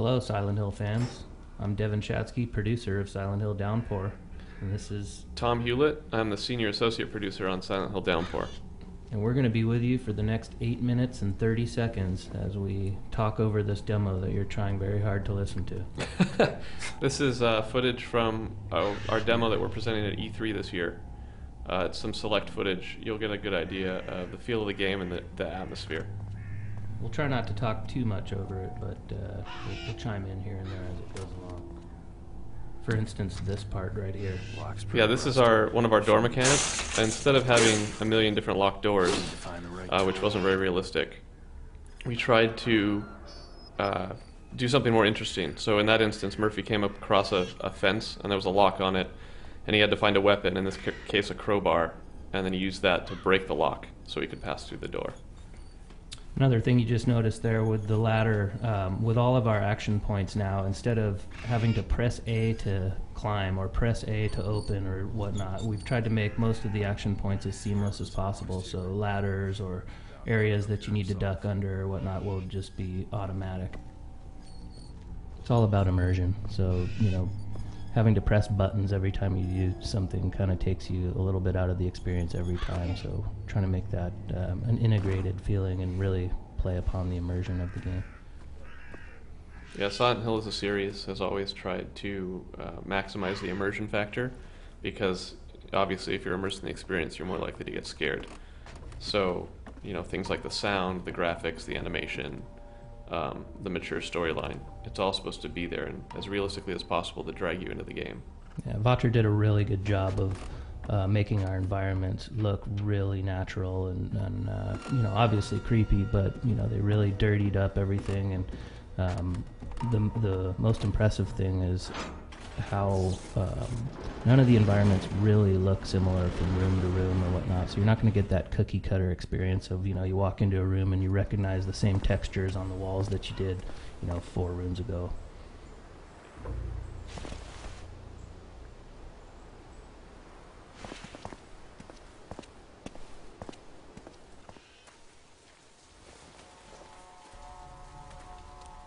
Hello, Silent Hill fans. I'm Devin Shatsky, producer of Silent Hill Downpour, and this is Tom Hewlett. I'm the senior associate producer on Silent Hill Downpour. and we're going to be with you for the next 8 minutes and 30 seconds as we talk over this demo that you're trying very hard to listen to. This is footage from our demo that we're presenting at E3 this year. It's some select footage. You'll get a good idea of the feel of the game and the atmosphere. We'll try not to talk too much over it, but we'll chime in here and there as it goes along. For instance, this part right here. Yeah, this is one of our door mechanics. Instead of having a million different locked doors, which wasn't very realistic, we tried to do something more interesting. So in that instance, Murphy came across a fence, and there was a lock on it, and he had to find a weapon, in this case a crowbar, and then he used that to break the lock so he could pass through the door. Another thing you just noticed there with the ladder, with all of our action points now, instead of having to press A to climb or press A to open or whatnot, we've tried to make most of the action points as seamless as possible. So ladders or areas that you need to duck under or whatnot will just be automatic. It's all about immersion. So, having to press buttons every time you do something kind of takes you a little bit out of the experience every time. So trying to make that an integrated feeling and really play upon the immersion of the game. Yeah, Silent Hill as a series has always tried to maximize the immersion factor, because obviously if you're immersed in the experience, you're more likely to get scared. So, things like the sound, the graphics, the animation, the mature storyline, it's all supposed to be there and as realistically as possible to drag you into the game. Yeah, Voucher did a really good job of making our environments look really natural and obviously creepy, but they really dirtied up everything. And the most impressive thing is how none of the environments really look similar from room to room or whatnot. So you're not going to get that cookie cutter experience of, you walk into a room and you recognize the same textures on the walls that you did, 4 rooms ago.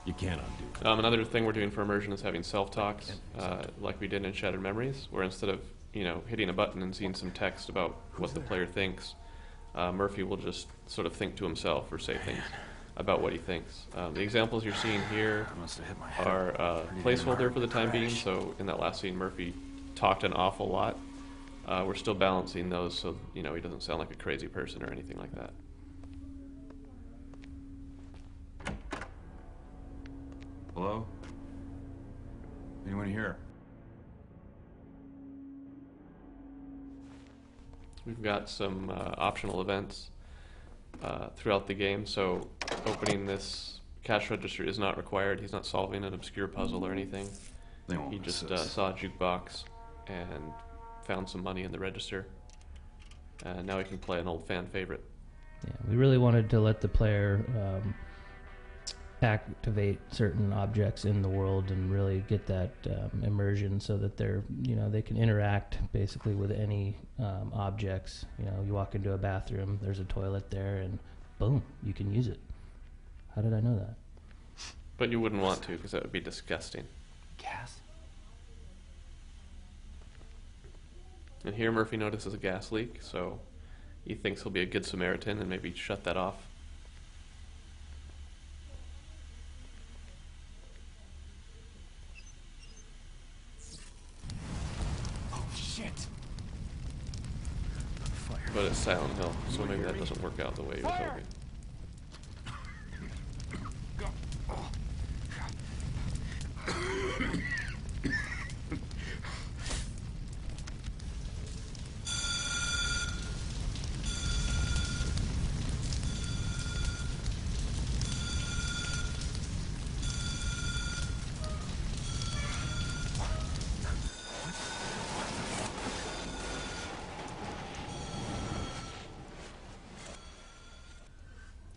You can't undo it. Another thing we're doing for immersion is having self-talks, like we did in Shattered Memories, where instead of hitting a button and seeing some text about what the player thinks, Murphy will just sort of think to himself or say things about what he thinks. The examples you're seeing here are placeholder for the time being. So in that last scene, Murphy talked an awful lot. We're still balancing those so he doesn't sound like a crazy person or anything like that. Hello? Anyone here? We've got some optional events throughout the game, so opening this cash register is not required. He's not solving an obscure puzzle or anything. He just saw a jukebox and found some money in the register. And now he can play an old fan favorite. Yeah, we really wanted to let the player activate certain objects in the world and really get that immersion so that they can interact basically with any objects. You walk into a bathroom, there's a toilet there, and boom, you can use it. How did I know that? But you wouldn't want to, because that would be disgusting. Gas? And here Murphy notices a gas leak, so he thinks he'll be a good Samaritan and maybe shut that off. But it's Silent Hill, so maybe that doesn't work out the way he was hoping.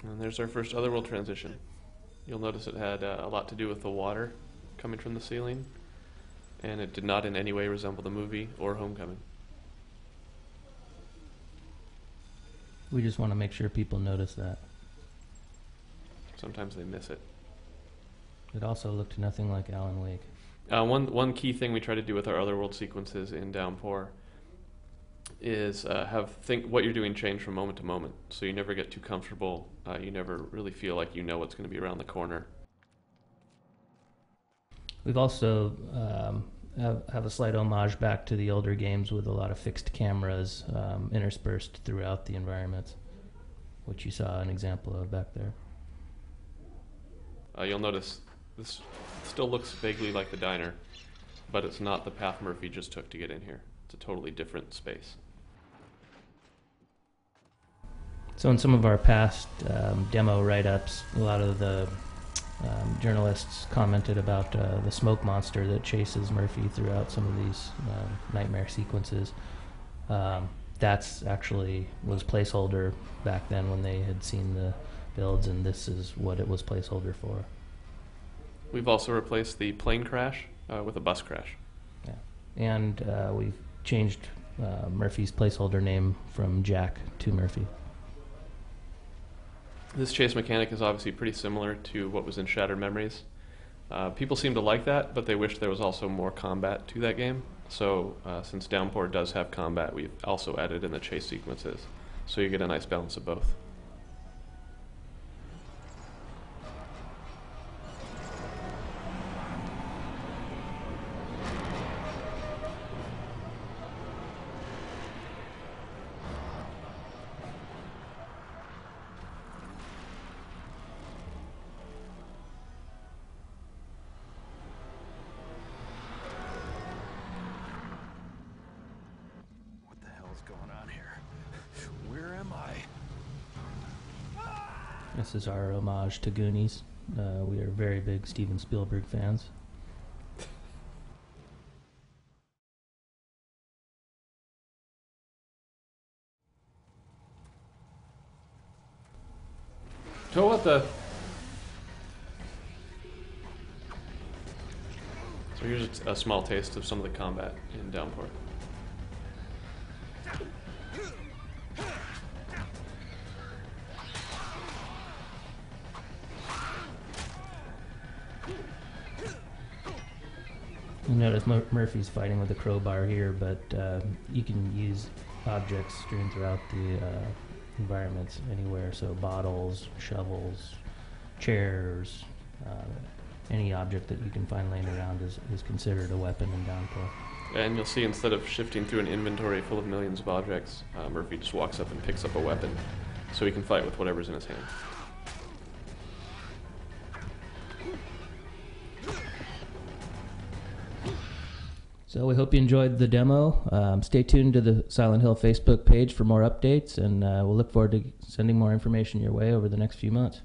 And there's our first Otherworld transition. You'll notice it had a lot to do with the water coming from the ceiling, and it did not in any way resemble the movie or Homecoming. We just want to make sure people notice that. Sometimes they miss it. It also looked nothing like Alan Wake. One key thing we try to do with our other world sequences in Downpour is think what you're doing change from moment to moment, so you never get too comfortable. You never really feel like you know what's going to be around the corner. We've also have a slight homage back to the older games with a lot of fixed cameras interspersed throughout the environments, which you saw an example of back there. You'll notice this still looks vaguely like the diner, but it's not the path Murphy just took to get in here. It's a totally different space. So in some of our past demo write-ups, a lot of the journalists commented about the smoke monster that chases Murphy throughout some of these nightmare sequences. That's actually was placeholder back then when they had seen the builds, and this is what it was placeholder for. We've also replaced the plane crash with a bus crash. Yeah. And we've changed Murphy's placeholder name from Jack to Murphy. This chase mechanic is obviously pretty similar to what was in Shattered Memories. People seem to like that, but they wish there was also more combat to that game. So since Downpour does have combat, we've also added in the chase sequences. So you get a nice balance of both. Going on here? Where am I? This is our homage to Goonies. We are very big Steven Spielberg fans. So what the? So here's a small taste of some of the combat in Downpour. You notice Murphy's fighting with a crowbar here, but you can use objects strewn throughout the environments anywhere. So bottles, shovels, chairs, any object that you can find laying around is considered a weapon in Downpour. And you'll see instead of shifting through an inventory full of millions of objects, Murphy just walks up and picks up a weapon, so he can fight with whatever's in his hand. So we hope you enjoyed the demo. Stay tuned to the Silent Hill Facebook page for more updates, and we'll look forward to sending more information your way over the next few months.